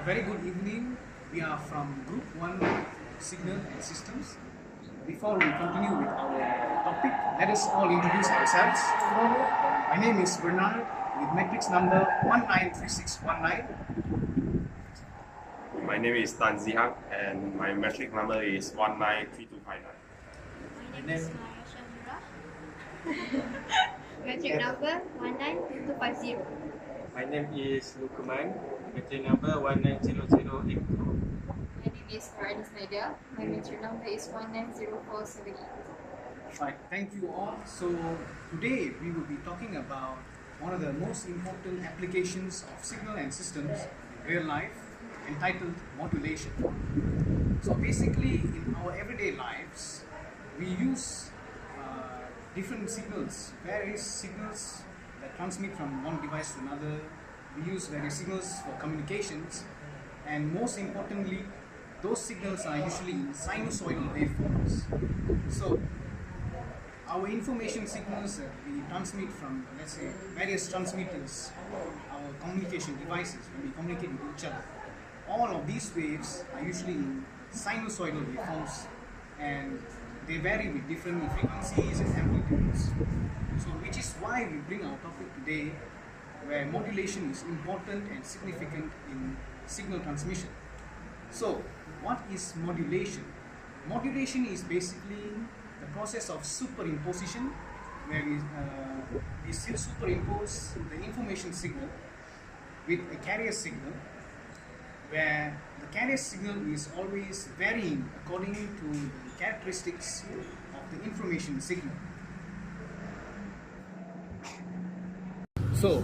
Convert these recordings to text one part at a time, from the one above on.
A very good evening. We are from Group 1 Signal and Systems. Before we continue with our topic, let us all introduce ourselves. My name is Bernard with matrix number 193619. My name is Tan Zihang and my metric number is 193259. My name is Maya Shamira. Metric number 192250. My name is Lukman, metric number 190082. My name is Farani Snyder. My metric number is 190478. Right, thank you all. So today we will be talking about one of the most important applications of signal and systems in real life, entitled modulation. So basically in our everyday lives, we use different signals, various signals that transmit from one device to another. We use various signals for communications, and most importantly, those signals are usually in sinusoidal waveforms. So our information signals that we transmit from, let's say, various transmitters, our communication devices, when we communicate with each other, all of these waves are usually in sinusoidal waveforms, and they vary with different frequencies and amplitudes. So which is why we bring our topic today, where modulation is important and significant in signal transmission. So what is modulation? Modulation is basically the process of superimposition, where we still superimpose the information signal with a carrier signal, where the carrier signal is always varying according to the characteristics of the information signal. So,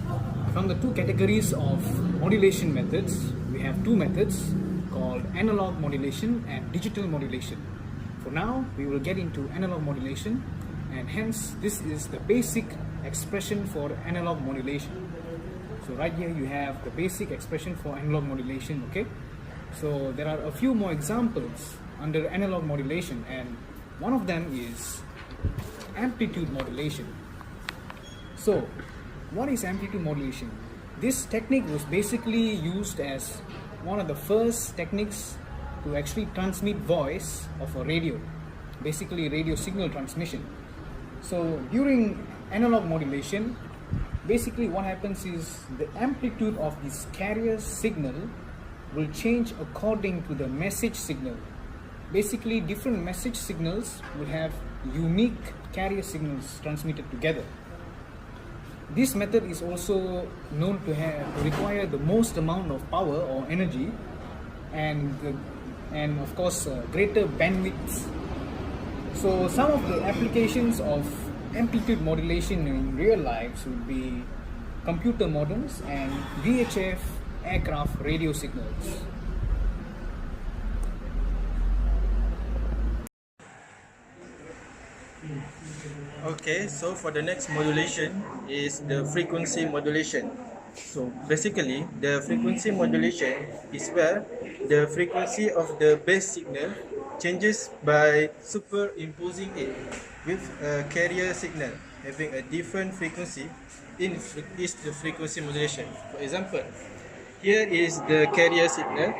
from the two categories of modulation methods, we have two methods called analog modulation and digital modulation. For now, we will get into analog modulation, and hence this is the basic expression for analog modulation. So right here you have the basic expression for analog modulation, okay? So there are a few more examples under analog modulation, and one of them is amplitude modulation. So what is amplitude modulation? This technique was basically used as one of the first techniques to actually transmit voice of a radio, basically radio signal transmission. So during analog modulation, basically what happens is the amplitude of this carrier signal will change according to the message signal. Basically different message signals will have unique carrier signals transmitted together. This method is also known to require the most amount of power or energy, and of course greater bandwidth. So some of the applications of amplitude modulation in real lives would be computer modems and VHF aircraft radio signals. Okay, so for the next modulation is the frequency modulation. So basically, the frequency modulation is where the frequency of the base signal changes by superimposing it with a carrier signal having a different frequency. Is the frequency modulation. For example, here is the carrier signal,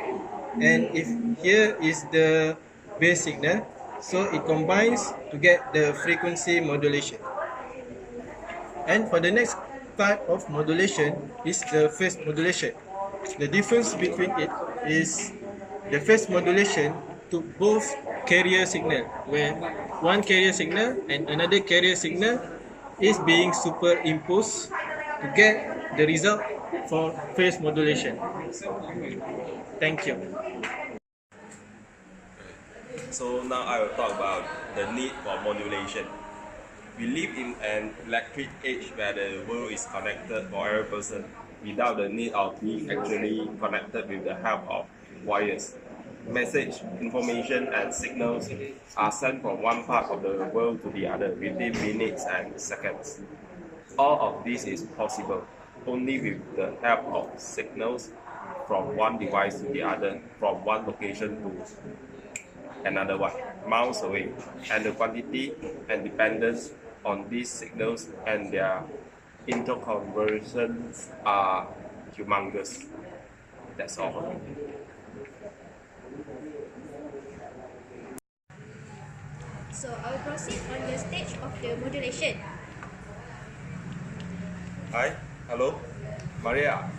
and if here is the base signal, so it combines to get the frequency modulation. And for the next type of modulation is the phase modulation. The difference between it is the phase modulation to both carrier signal, where one carrier signal and another carrier signal is being superimposed to get the result for phase modulation. Thank you. So now I will talk about the need for modulation. We live in an electric age where the world is connected for every person without the need of being actually connected with the help of wires. Message, information and signals are sent from one part of the world to the other within minutes and seconds. All of this is possible only with the help of signals from one device to the other, from one location to another one, miles away, and the quantity and dependence on these signals and their interconversions are humongous. That's all for me. So I will proceed on the stage of the modulation. Hi, hello, Maria.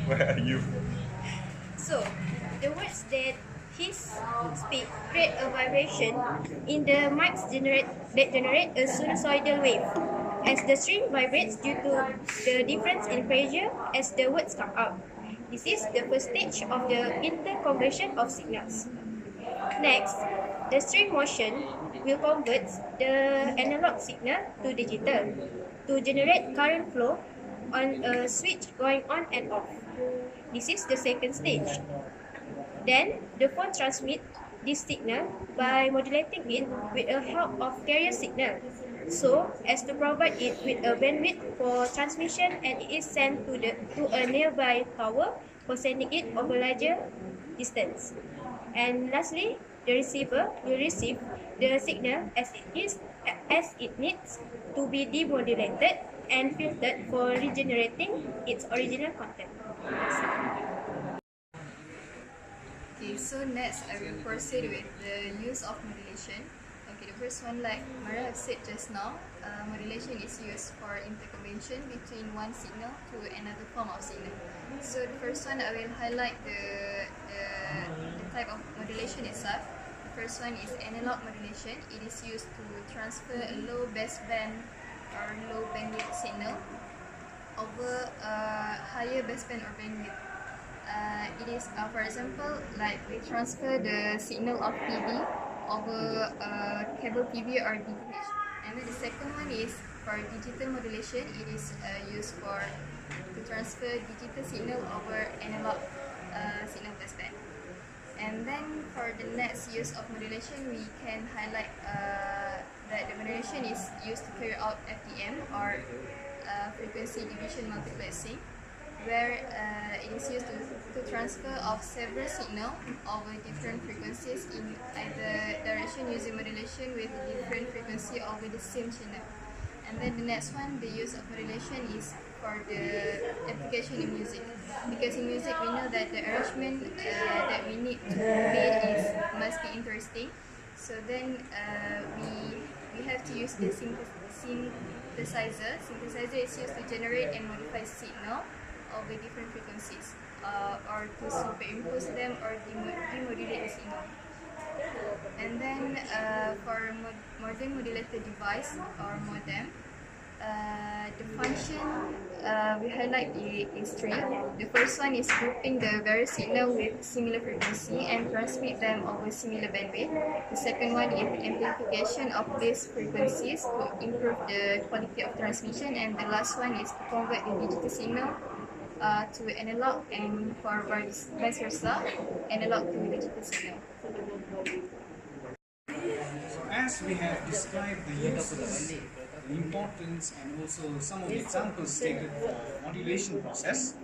Where are you? So the words that he speak create a vibration in the mics that generate a sinusoidal wave. As the string vibrates due to the difference in pressure as the words come out. This is the first stage of the interconversion of signals. Next, the string motion will convert the analog signal to digital to generate current flow on a switch going on and off. This is the second stage. Then, the phone transmits this signal by modulating it with the help of carrier signal, so as to provide it with a bandwidth for transmission, and it is sent to a nearby tower for sending it over larger distance. And lastly, the receiver will receive the signal as it needs to be demodulated and filtered for regenerating its original content. Okay, so next I will proceed with the use of modulation. Okay, the first one, like Mara have said just now, modulation is used for interconversion between one signal to another form of signal. So the first one, I will highlight the type of modulation itself. The first one is analog modulation. It is used to transfer a low baseband or low bandwidth signal over a higher baseband or bandwidth. It is, for example, like we transfer the signal of PV over cable PV or DTH. And then the second one is for digital modulation. It is used to transfer digital signal over analog signal baseband. And then for the next use of modulation, we can highlight that the modulation is used to carry out FDM or frequency division multiplexing, where it is used to transfer of several signals over different frequencies in either direction using modulation with different frequency over the same channel. And then the next one, the use of modulation is for the application in music. Because in music we know that the arrangement that we need to create must be interesting. So then we have to use the synthesizer. Synthesizer is used to generate and modify signal over different frequencies, or to superimpose them or demodulate the signal. And then for modem modulated device or modem, the function we highlight is three. The first one is grouping the various signals with similar frequency and transmit them over similar bandwidth. The second one is amplification of these frequencies to improve the quality of transmission. And the last one is to convert the digital signal to analog, and for vice versa, analog to digital signal. So as we have described the uses, the importance, and also some of the examples stated for modulation process,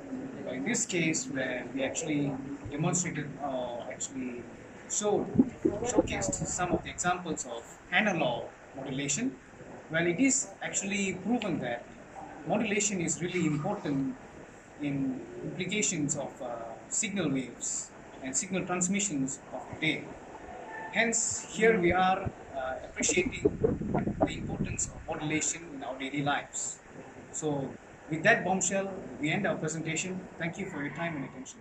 in this case where we actually demonstrated or actually showcased some of the examples of analog modulation, well, it is actually proven that modulation is really important in implications of signal waves and signal transmissions of today. Hence, here we are appreciating the importance of modulation in our daily lives. So, with that bombshell, we end our presentation. Thank you for your time and attention.